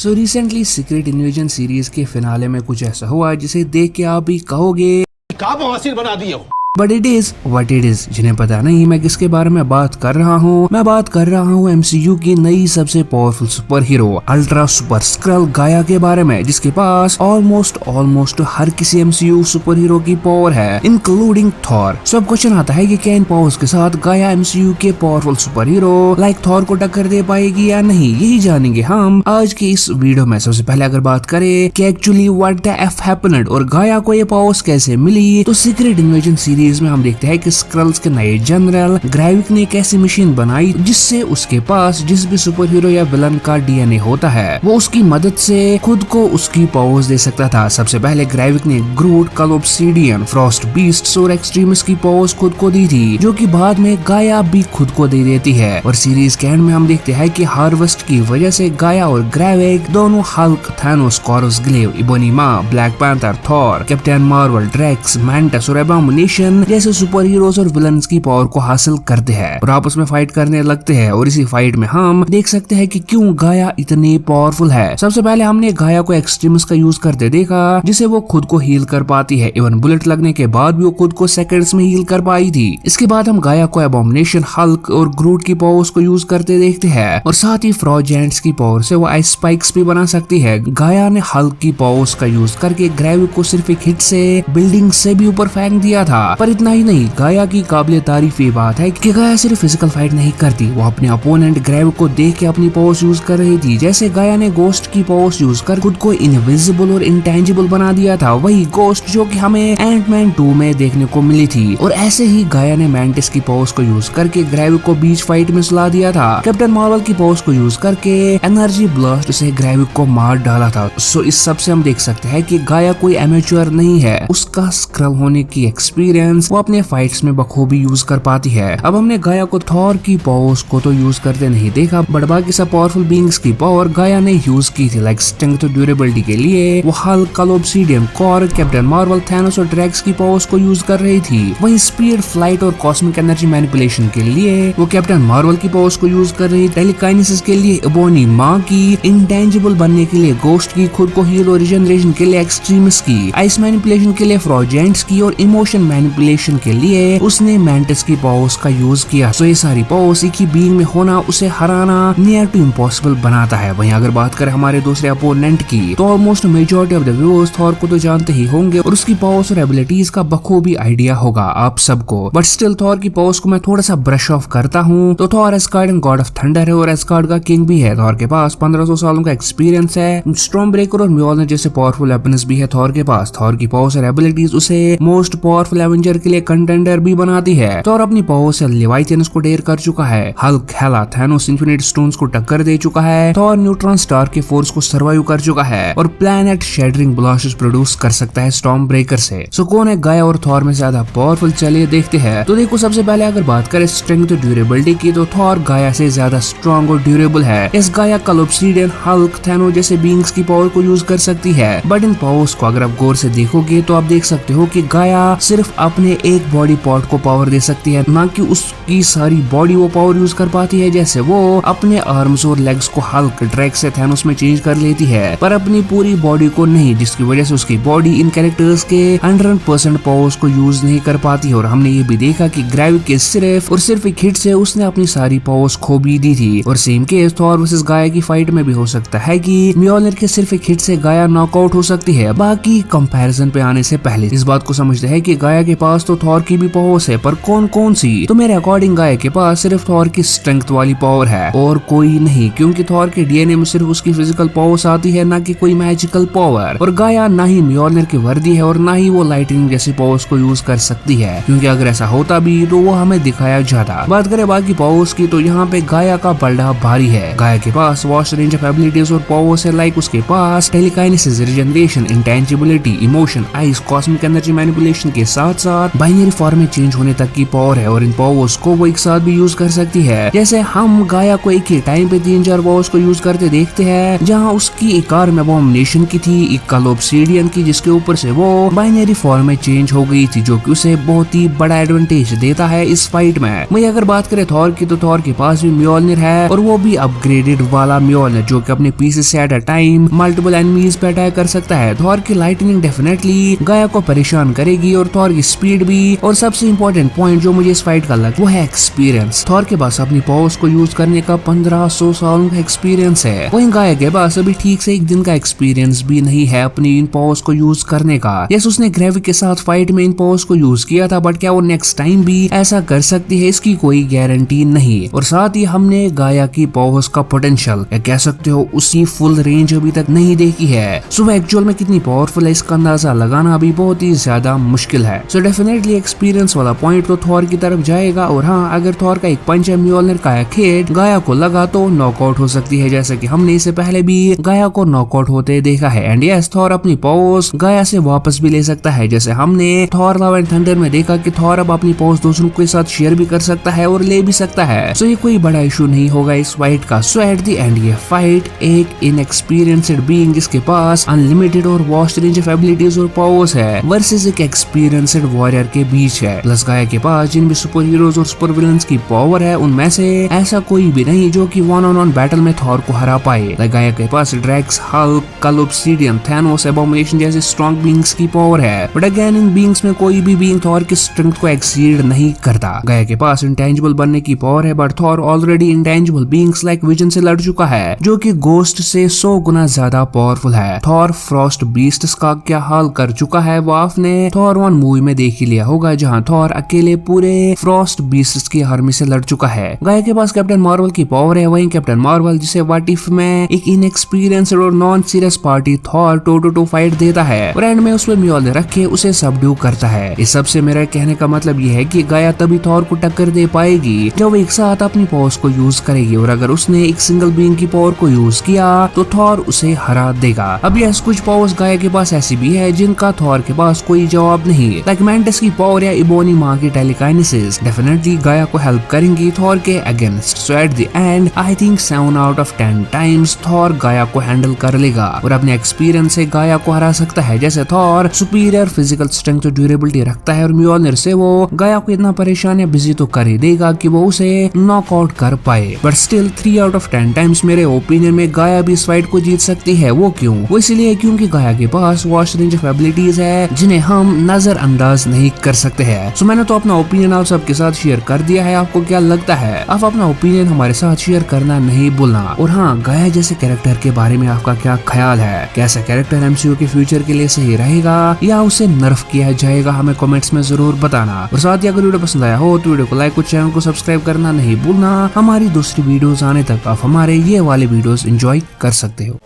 So recently secret invasion series के finale में कुछ ऐसा हुआ जिसे देख के आप भी कहोगे क्या बवासीर बना दिए हो। But it is what it is. जिन्हें पता नहीं मैं किसके बारे में बात कर रहा हूँ, मैं बात कर रहा हूँ एमसीयू की नई सबसे powerful super hero ultra super Skrull Gaia के बारे में, जिसके पास ऑलमोस्ट हर किसी एमसीयू सुपर हीरो की पावर है, इंक्लूडिंग थॉर। सो अब क्वेश्चन आता है कि क्या इन पावर्स के साथ गाया एमसीयू के powerful super hero like Thor को टक्कर दे पाएगी या नहीं, यही जानेंगे हम आज के इस वीडियो में। सबसे पहले अगर बात करें कि actually what the F happened और गाया को ये पावर्स कैसे मिली, तो सीक्रेट इन्वेजन सीरीज में हम देखते हैं कि स्क्रल्स के नए जनरल ग्राविक ने एक ऐसी मशीन बनाई जिससे उसके पास जिस भी सुपर हीरो या विलन का डीएनए होता है वो उसकी मदद से खुद को उसकी पावर्स दे सकता था। सबसे पहले ग्राविक ने ग्रूट, कलोब्सीडियन, फ्रॉस्ट बीस्ट और एक्सट्रीमिस्ट की पावर्स खुद को दी थी, जो कि बाद में गाया भी खुद को दे देती है। और सीरीज के एंड में हम देखते हैं कि हार्वेस्ट की वजह से गाया और ग्राविक दोनों Hulk, Thanos, Corvus Glaive, Ebony Maw, Black Panther, Thor, Captain Marvel, Drax, Mantis और एबोमिनेशन जैसे सुपर हीरोज और विलन्स की पावर को हासिल करते हैं और आपस में फाइट करने लगते हैं। और इसी फाइट में हम देख सकते हैं कि क्यों गाया इतनी पावरफुल है। सबसे पहले हमने गाया को एक्सट्रीमिस्ट का यूज करते देखा, जिसे वो खुद को हील कर पाती है। इवन बुलेट लगने के बाद भी वो खुद को सेकंड्स में हील कर पाई थी। इसके बाद हम गाया को एबोमिनेशन, हल्क और ग्रूट की पावर्स को यूज करते देखते हैं और साथ ही फ्रॉजेंट्स की पावर से वो आइस स्पाइक्स भी बना सकती है। गाया ने हल्क की पावर्स का यूज करके ग्रेविक को सिर्फ एक हिट से बिल्डिंग से भी ऊपर फेंक दिया था। पर इतना ही नहीं, गाया की काबिले तारीफ ये बात है कि गाया सिर्फ फिजिकल फाइट नहीं करती, वो अपने अपोनेंट ग्रेविक को देख के अपनी पावर्स यूज कर रही थी। जैसे गाया ने गोस्ट की पावर्स यूज कर खुद को इनविजिबल और इंटेंजिबल बना दिया था, वही गोस्ट जो कि हमें एंटमैन 2 में देखने को मिली थी। और ऐसे ही गाया ने मैंटिस की पावर्स को यूज करके ग्रेविक को बीच फाइट में सुला दिया था। कैप्टन मार्वल की पावर्स को यूज करके एनर्जी ब्लास्ट से ग्रेविक को मार डाला था। सो इस सब से हम देख सकते हैं कि गाया कोई एमेच्योर नहीं है, उसका स्क्रल होने की एक्सपीरियंस वो अपने फाइट्स में बखूबी यूज कर पाती है। अब हमने गाया को थॉर की पावर्स को तो यूज करते नहीं देखा, बट बाकी सब पावरफुल बीइंग्स की पावर गाया ने यूज की थी। लाइक स्ट्रेंथ और ड्यूरेबिलिटी के लिए वो हल्क, कलोब्सीडियन, कॉर, कैप्टन मार्वल, थानोस और ड्रैक्स की पावर्स को यूज कर रही थी। वहीं स्पीड, फ्लाइट और कॉस्मिक एनर्जी मैनिपुलेशन के लिए वो कैप्टन मार्वल की पावर्स को यूज कर रही। टेलीकाइनेसिस के लिए इबोनी माँ की, इंटेंजिबल बनने के लिए गोस्ट की, खुद को हील और रिजनरेशन के लिए एक्सट्रीमिस्ट की, आइस मैनिपुलेशन के लिए फ्रॉजेंट्स की और इमोशन मैनिपुलेशन के लिए उसने मैंटिस की पावर्स का यूज किया। सो ये सारी पावर्स एक ही बीइंग में होना उसे हराना नियर टू इम्पॉसिबल बनाता है। वहीं अगर बात करें हमारे दूसरे अपोनेंट की, तो almost majority of the viewers Thor को तो जानते ही होंगे और उसकी पावर्स और एबिलिटीज का बखूबी आइडिया होगा आप सबको। बट स्टिल थॉर की पावर्स को मैं थोड़ा सा ब्रश ऑफ करता हूँ तो Thor Asgard and God of thunder है और एस्गार्ड का किंग भी है। थॉर के पास 1500 सालों का एक्सपीरियंस है। स्टॉर्म ब्रेकर और म्योलनर जैसे पावरफुल वेपन्स भी है थॉर के पास। थॉर की पावर्स और एबिलिटीज उसे मोस्ट पावरफुल एवेंजर के लिए कंटेंडर भी बनाती है। थॉर अपनी पावर से लेवाइथियंस को ढेर कर चुका है। हल्क, हेला, थानोस, इन्फिनिटी स्टोन्स को टक्कर दे चुका है। थॉर न्यूट्रॉन स्टार के फोर्स को सर्वाइव कर चुका है और प्लैनेट शेडरिंग ब्लास्ट्स प्रोड्यूस कर सकता है स्टॉर्म ब्रेकर से। सो कौन है गाया और थॉर में ज्यादा पावरफुल, चलिए देखते हैं। तो देखो, सबसे पहले अगर बात करें स्ट्रेंथ और ड्यूरेबिलिटी की, तो थॉर गाया से ज्यादा स्ट्रॉन्ग और ड्यूरेबल है। इस गाया कलोब्सीडियन, हल्क, थानोस जैसे बीइंग्स की पावर को यूज कर सकती है। बट इन पावर्स को अगर आप गौर से देखोगे तो आप देख सकते हो कि गाया सिर्फ अपने एक बॉडी पार्ट को पावर दे सकती है, ना कि उसकी सारी बॉडी वो पावर यूज कर पाती है। जैसे वो अपने आर्म्स और लेग्स को हल्क, ड्रैक्स से थानोस में चेंज कर लेती है, पर अपनी पूरी बॉडी को नहीं, जिसकी वजह से उसकी बॉडी इन कैरेक्टर्स के 100% पावर्स को यूज नहीं कर पाती। और हमने ये भी देखा कि ग्रेविक के सिर्फ और सिर्फ एक हिट से उसने अपनी सारी पावर्स खो भी दी थी। और सेम केस थॉर वर्सेस गाया की फाइट में भी हो सकता है कि म्योलनर के सिर्फ एक हिट से गाया नॉकआउट हो सकती है। बाकी कंपैरिजन पे आने से पहले इस बात को समझते हैं कि गाया के पास तो थॉर की भी पावर्स है, पर कौन कौन सी? तो मेरे अकॉर्डिंग गाया के पास सिर्फ थॉर की स्ट्रेंथ वाली पावर है और कोई नहीं, क्योंकि थॉर के डीएनए में सिर्फ उसकी फिजिकल पावर्स आती है, ना कि कोई मैजिकल पावर। और गाया ना ही म्योलनर की वर्दी है और ना ही वो लाइटनिंग जैसी पावर्स को यूज कर सकती है, क्योंकि अगर ऐसा होता भी तो वो हमें दिखाया जाता। बात करें बाकी पावर्स की, तो यहाँ पे गाया का पलड़ा भारी है। गाया के पास वास्ट रेंज ऑफ एबिलिटीज और पावर्स है। लाइक उसके पास telekinesis, regeneration, intangibility, emotion, ice, cosmic energy manipulation के साथ साथ बाइनरी फॉर्म में चेंज होने तक की पावर है और इन पावर्स को वो एक साथ भी यूज कर सकती है। जैसे हम गाया को एक ही टाइम पे 3-4 पावर्स को यूज करते देखते हैं, जहाँ उसकी एक आर्म एबॉमिनेशन की थी, एक कल ऑब्सीडियन की जिसके ऊपर से वो बाइनरी फॉर्म में चेंज हो गई थी, जो कि उसे बहुत ही बड़ा एडवांटेज देता है इस फाइट में। वही अगर बात करें थॉर की, तो थॉर के पास भी म्योल्निर है और वो भी अपग्रेडेड वाला म्योल्निर, जो कि अपने पीसेस से at a time multiple enemies पे अटैक कर सकता है। थॉर की लाइटनिंग डेफिनेटली गाया को परेशान करेगी और थॉर की स्पीड भी। और सबसे इम्पोर्टेंट पॉइंट जो मुझे इस फाइट का लगा वो है एक्सपीरियंस। थॉर के पास अपनी पावर्स को यूज करने का 1500 सालों का एक्सपीरियंस है, वहीं गाया के पास अभी ठीक से एक दिन का एक्सपीरियंस भी नहीं है अपनी इन पावर्स को यूज करने का। यस, उसने ग्रेविक के साथ फाइट में इन पावर्स को यूज किया था, बट क्या वो नेक्स्ट टाइम भी ऐसा कर सकती है, इसकी कोई गारंटी नहीं। और साथ ही हमने गाया की पावर्स का पोटेंशियल या कह सकते हो उसकी फुल रेंज अभी तक नहीं देखी है। सो वो एक्चुअल में कितनी पावरफुल है इसका अंदाजा लगाना अभी बहुत ही ज्यादा मुश्किल है। सो डेफिनेटली एक्सपीरियंस वाला पॉइंट तो थॉर की तरफ जाएगा। और हाँ, अगर थॉर का एक पंच है म्योल्निर का खेड गाया को लगा तो नॉकआउट हो सकती है, जैसे कि हमने इससे पहले भी गाया को नॉकआउट होते देखा है। एंड यस, थॉर अपनी पावर्स गाया से वापस भी ले सकता है, जैसे हमने थॉर लव एंड थंडर में देखा कि थॉर अब अपनी पावर्स दूसरों के साथ शेयर भी कर सकता है और ले भी सकता है। सो ये कोई बड़ा इशू नहीं होगा इस फाइट का। सो एट द एंड ये फाइट एक इनएक्सपीरियंस्ड बीइंग जिसके पास अनलिमिटेड और वास्ट रेंज ऑफ एबिलिटीज और पावर्स है वर्सेस एक एक्सपीरियंस्ड वॉरियर के बीच है। प्लस गाया के पास जिन भी सुपर हीरोज और सुपर विलन्स की पावर है उनमें से ऐसा कोई भी नहीं जो कि वन ऑन वन बैटल में थॉर को हरा पाए। गाया के पास ड्रैक्स, हल्क, कल ऑब्सीडियन, थैनोस, एबॉमिनेशन जैसे स्ट्रॉन्ग बीइंग्स की पावर है, बट अगेन इन बीइंग्स में कोई भी बीइंग थॉर की स्ट्रेंथ को एक्सीड नहीं करता। गाया के पास इंटेंजिबल बनने की पावर है, but Thor already intangible beings like vision से लड़ चुका है, जो कि गोस्ट से 100 गुना ज्यादा पावरफुल है। थॉर फ्रॉस्ट बीस्ट्स का क्या हाल कर चुका है वो आपने थॉर 1 मूवी में देख ही लिया होगा, जहाँ थॉर अकेले पूरे फ्रॉस्ट बीस्ट्स की आर्मी से लड़ चुका है। गाया के पास कैप्टन मार्वल की पावर है, वहीं कैप्टन मार्वल जिसे व्हाट इफ में एक इनएक्सपीरियंस्ड और non serious party Thor to to to fight देता है और एंड में उसमें म्योल्निर रख के उसे सबड्यू करता है। इस सब से मेरा कहने का मतलब ये है कि गाया तभी थॉर को टक्कर दे पाएगी जब वो एक साथ अपनी पावर्स को यूज करेगी, और अगर उसने एक सिंगल बीइंग की पावर को यूज किया तो थॉर उसे हरा देगा। अब यस, कुछ पावर्स गाया के पास ऐसी भी है जिनका थॉर के पास कोई जवाब नहीं, लाइक मेंटिस की पावर या इबोनी माँ की टेलीकाइनेसिस डेफिनेटली गाया को हेल्प करेंगी थॉर के against. So at the and I think 7 out of 10 times Thor गाया को हैंडल कर लेगा और अपने एक्सपीरियंस से गाया को हरा सकता है। जैसे थॉर सुपीरियर फिजिकल स्ट्रेंथ और ड्यूरेबिलिटी रखता है और म्योल्निर से वो गाया को इतना परेशान या बिजी तो कर ही देगा कि वो उसे नॉकआउट कर पाए, but still 3 out of 10 times मेरे ओपिनियन में गाया भी इस फाइट को जीत सकती है। वो क्यों? वो इसलिए क्योंकि गाया के पास वास्ट रेंज ऑफ एबिलिटीज है जिन्हें हम नजरअंदाज नहीं कर सकते हैं। सो मैंने तो अपना ओपिनियन आप सबके साथ शेयर कर दिया है, आपको क्या लगता है? आप अपना ओपिनियन हमारे साथ शेयर करना नहीं भूलना। और हाँ, गाया जैसे कैरेक्टर के बारे में आपका क्या ख्याल है? कैसा कैरेक्टर एमसीयू के फ्यूचर के लिए सही रहेगा या उसे नर्फ किया जाएगा? हमें कमेंट्स में जरूर बताना। और साथ ही अगर वीडियो पसंद आया हो तो वीडियो को लाइक और चैनल को सब्सक्राइब करना नहीं भूलना। हमारी दूसरी वीडियोस आने तक आप हमारे ये वाले वीडियोस एंजॉय कर सकते हो।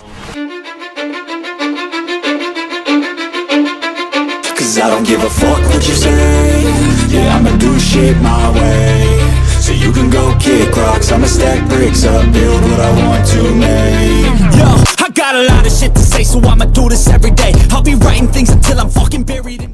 Cause I don't give a fuck what you say. Yeah, I'ma do shit my way. So you can go kick rocks, I'ma stack bricks up, build what I want to make. Yo, I got a lot of shit to say, so I'ma do this every day. I'll be writing things until I'm fucking buried in my